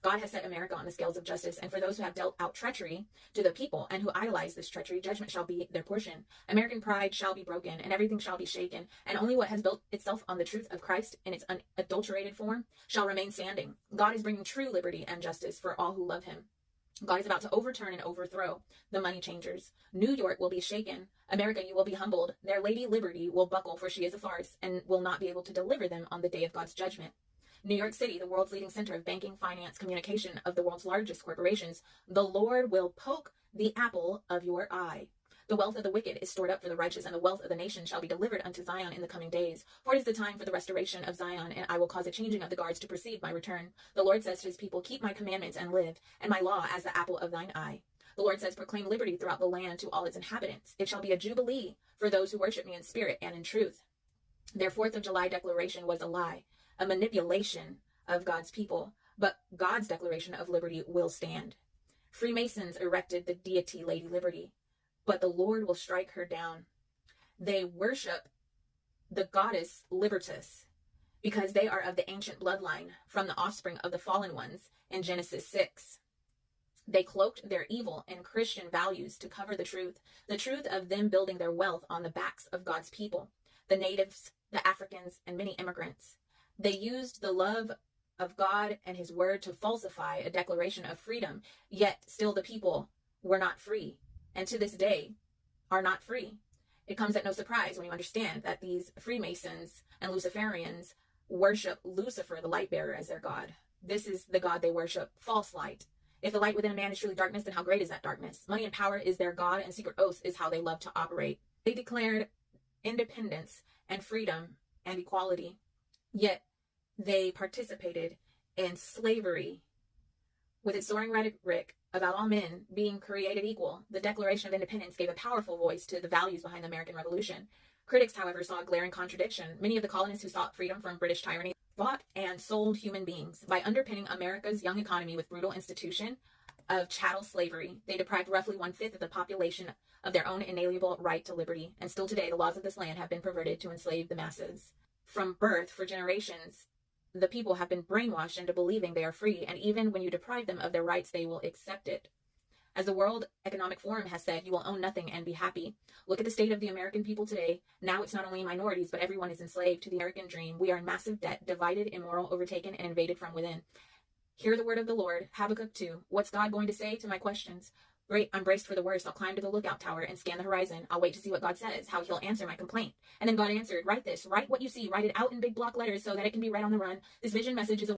God has set America on the scales of justice, and for those who have dealt out treachery to the people and who idolize this treachery, judgment shall be their portion. American pride shall be broken, and everything shall be shaken, and only what has built itself on the truth of Christ in its unadulterated form shall remain standing. God is bringing true liberty and justice for all who love him. God is about to overturn and overthrow the money changers. New York will be shaken. America, you will be humbled. Their Lady Liberty will buckle, for she is a farce, and will not be able to deliver them on the day of God's judgment. New York City, the world's leading center of banking, finance, communication, of the world's largest corporations, the Lord will poke the apple of your eye. The wealth of the wicked is stored up for the righteous, and the wealth of the nation shall be delivered unto Zion in the coming days. For it is the time for the restoration of Zion, and I will cause a changing of the guards to precede my return. The Lord says to his people, keep my commandments and live, and my law as the apple of thine eye. The Lord says, proclaim liberty throughout the land to all its inhabitants. It shall be a jubilee for those who worship me in spirit and in truth. Their 4th of July declaration was a lie, a manipulation of God's people, but God's declaration of liberty will stand. Freemasons erected the deity Lady Liberty, but the Lord will strike her down. They worship the goddess Libertas because they are of the ancient bloodline from the offspring of the fallen ones in Genesis 6. They cloaked their evil in Christian values to cover the truth of them building their wealth on the backs of God's people, the natives, the Africans, and many immigrants. They used the love of God and his word to falsify a declaration of freedom, yet still the people were not free, and to this day are not free. It comes at no surprise when you understand that these Freemasons and Luciferians worship Lucifer, the light bearer, as their God. This is the God they worship, false light. If the light within a man is truly darkness, then how great is that darkness? Money and power is their God, and secret oaths is how they love to operate. They declared independence and freedom and equality, yet they participated in slavery. With its soaring rhetoric about all men being created equal, the Declaration of Independence gave a powerful voice to the values behind the American Revolution. Critics, however, saw a glaring contradiction. Many of the colonists who sought freedom from British tyranny bought and sold human beings. By underpinning America's young economy with brutal institution of chattel slavery, they deprived roughly 1/5 of the population of their own inalienable right to liberty. And still today, the laws of this land have been perverted to enslave the masses. From birth, for generations, the people have been brainwashed into believing they are free, and even when you deprive them of their rights, they will accept it. As the World Economic Forum has said, you will own nothing and be happy. Look at the state of the American people today. Now it's not only minorities, but everyone is enslaved to the American dream. We are in massive debt, divided, immoral, overtaken, and invaded from within. Hear the word of the Lord. Habakkuk 2. What's God going to say to my questions? Great, I'm braced for the worst. I'll climb to the lookout tower and scan the horizon. I'll wait to see what God says, how he'll answer my complaint. And then God answered, write this, write what you see, write it out in big block letters so that it can be read on the run. This vision message is a